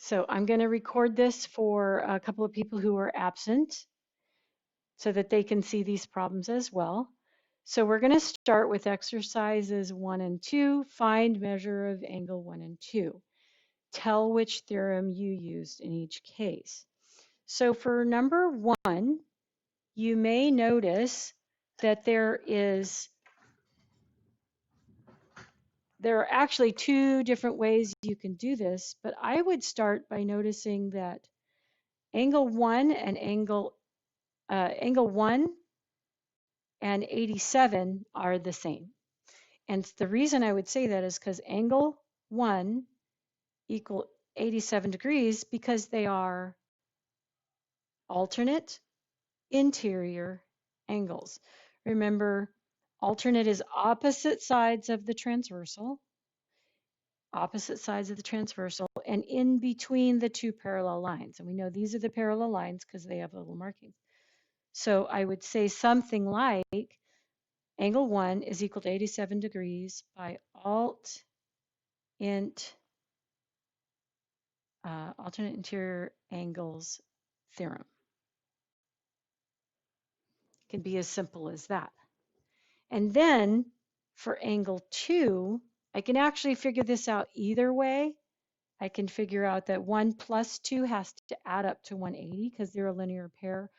So I'm going to record this for a couple of people who are absent so that they can see these problems as well. So we're going to start with exercises 1 and 2. Find measure of angle 1 and 2. Tell which theorem you used in each case. So for number 1, you may notice that there are actually 2 different ways you can do this, but I would start by noticing that angle 1 and angle 1 and 87 are the same. And the reason I would say that is because angle 1 equal 87 degrees because they are alternate interior angles. Remember, alternate is opposite sides of the transversal, and in between the 2 parallel lines. And we know these are the parallel lines because they have little markings. So I would say something like angle 1 is equal to 87 degrees by alternate interior angles theorem. It can be as simple as that. And then for angle 2, I can actually figure this out either way. I can figure out that 1 plus 2 has to add up to 180 because they're a linear pair,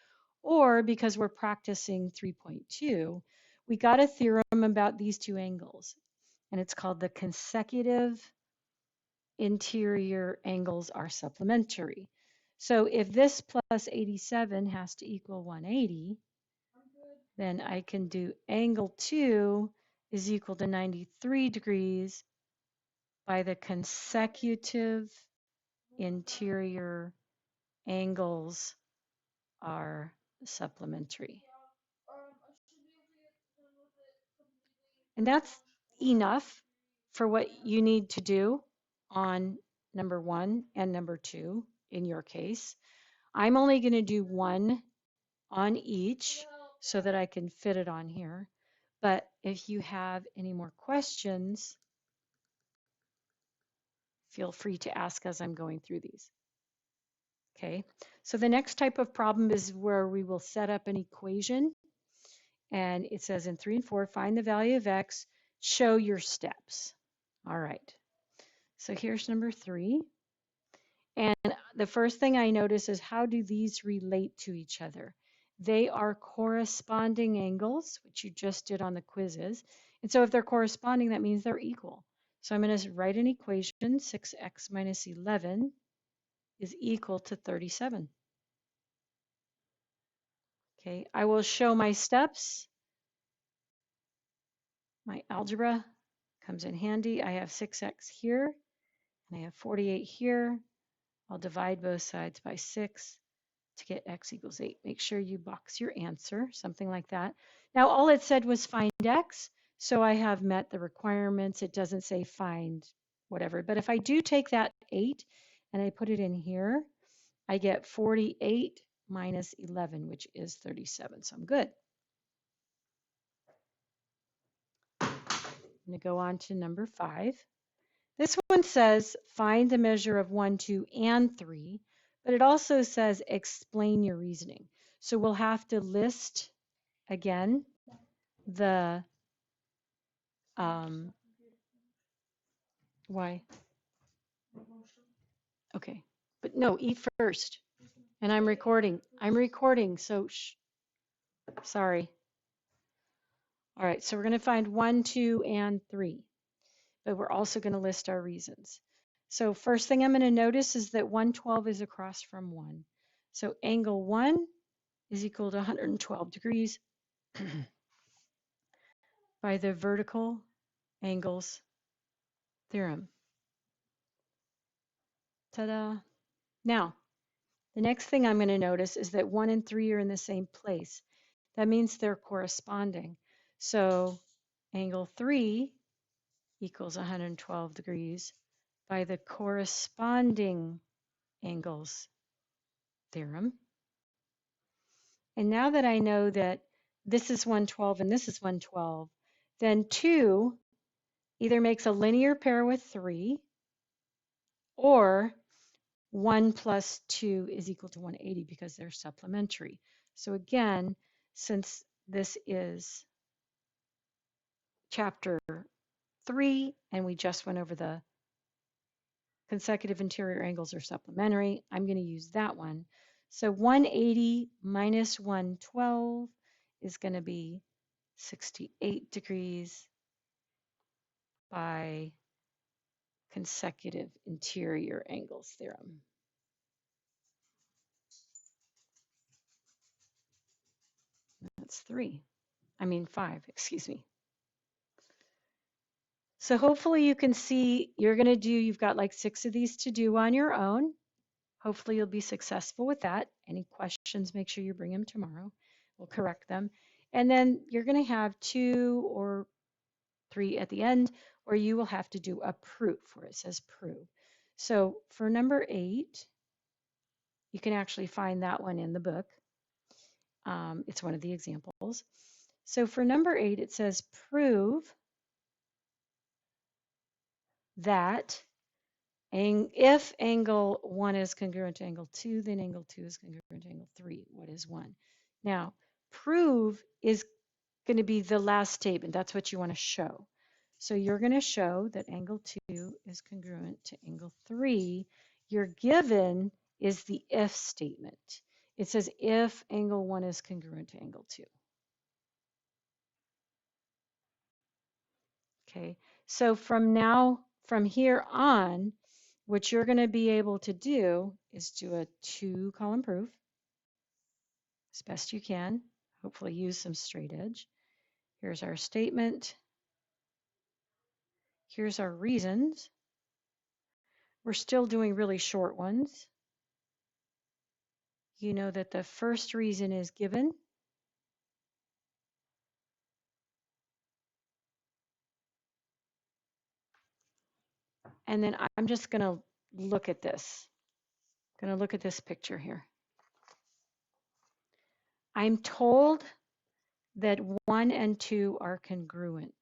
or because we're practicing 3.2, we got a theorem about these 2 angles, and it's called the consecutive interior angles are supplementary. So if this plus 87 has to equal 180, then I can do angle 2 is equal to 93 degrees by the consecutive interior angles are supplementary. And that's enough for what you need to do on number 1 and number 2 in your case. I'm only going to do 1 on each so that I can fit it on here. But if you have any more questions, feel free to ask as I'm going through these. Okay, so the next type of problem is where we will set up an equation. And it says in 3 and 4, find the value of x, show your steps. All right, so here's number 3. And the first thing I notice is how do these relate to each other? They are corresponding angles, which you just did on the quizzes. And so if they're corresponding, that means they're equal. So I'm going to write an equation, 6x minus 11 is equal to 37. Okay, I will show my steps. My algebra comes in handy. I have 6x here, and I have 48 here. I'll divide both sides by 6 to get x equals 8. Make sure you box your answer, something like that. Now, all it said was find x, so I have met the requirements. It doesn't say find whatever. But if I do take that 8 and I put it in here, I get 48 minus 11, which is 37. So I'm good. I'm going to go on to number 5. This one says find the measure of 1, 2, and 3, but it also says explain your reasoning. So we'll have to list again the why. Okay, but no, eat first. And I'm recording. So sorry. All right, so we're going to find 1, 2, and 3, but we're also going to list our reasons. So first thing I'm going to notice is that 112 is across from 1. So angle 1 is equal to 112 degrees by the vertical angles theorem. Ta-da! Now, the next thing I'm going to notice is that 1 and 3 are in the same place. That means they're corresponding. So angle 3 equals 112 degrees by the corresponding angles theorem. And now that I know that this is 112 and this is 112, then 2 either makes a linear pair with 3, or 1 plus 2 is equal to 180 because they're supplementary. So again, since this is chapter 3 and we just went over the consecutive interior angles are supplementary, I'm going to use that one. So 180 minus 112 is going to be 68 degrees by consecutive interior angles theorem. That's 5, excuse me. So hopefully you can see you've got like 6 of these to do on your own. Hopefully you'll be successful with that. Any questions, make sure you bring them tomorrow. We'll correct them. And then you're going to have 2 or 3 at the end where you will have to do a proof where it says prove. So for number 8, you can actually find that one in the book. It's one of the examples. So for number 8, it says prove that if angle 1 is congruent to angle 2, then angle 2 is congruent to angle 3. What is 1? Now, prove is going to be the last statement. That's what you want to show. So you're going to show that angle 2 is congruent to angle 3. Your given is the if statement. It says if angle 1 is congruent to angle 2. Okay, so from here on, what you're going to be able to do is do a 2-column proof as best you can. Hopefully use some straight edge. Here's our statement. Here's our reasons. We're still doing really short ones. You know that the first reason is given. And then I'm just going to look at this. Going to look at this picture here. I'm told that 1 and 2 are congruent.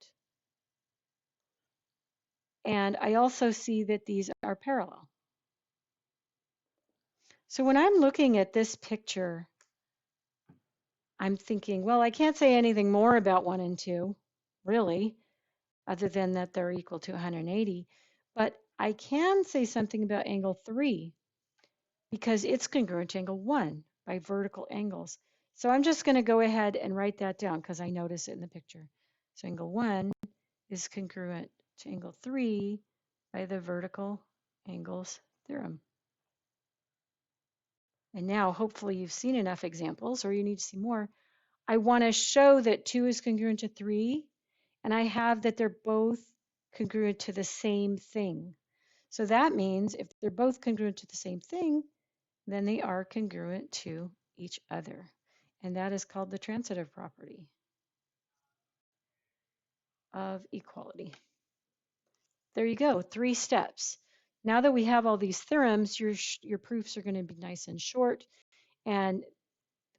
And I also see that these are parallel. So when I'm looking at this picture, I'm thinking, well, I can't say anything more about 1 and 2, really, other than that they're equal to 180. But I can say something about angle 3 because it's congruent to angle 1 by vertical angles. So I'm just going to go ahead and write that down because I notice it in the picture. So angle 1 is congruent to angle 3 by the vertical angles theorem. And now hopefully you've seen enough examples or you need to see more. I want to show that 2 is congruent to 3, and I have that they're both congruent to the same thing. So that means if they're both congruent to the same thing, then they are congruent to each other. And that is called the transitive property of equality. There you go, 3 steps. Now that we have all these theorems, your proofs are going to be nice and short, and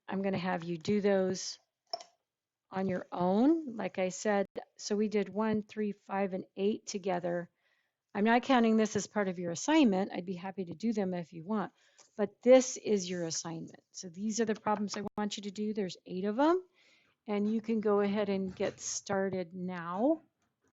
I'm going to have you do those on your own. Like I said, so we did 1, 3, 5, and 8 together. I'm not counting this as part of your assignment. I'd be happy to do them if you want, but this is your assignment. So these are the problems I want you to do. There's 8 of them, and you can go ahead and get started now.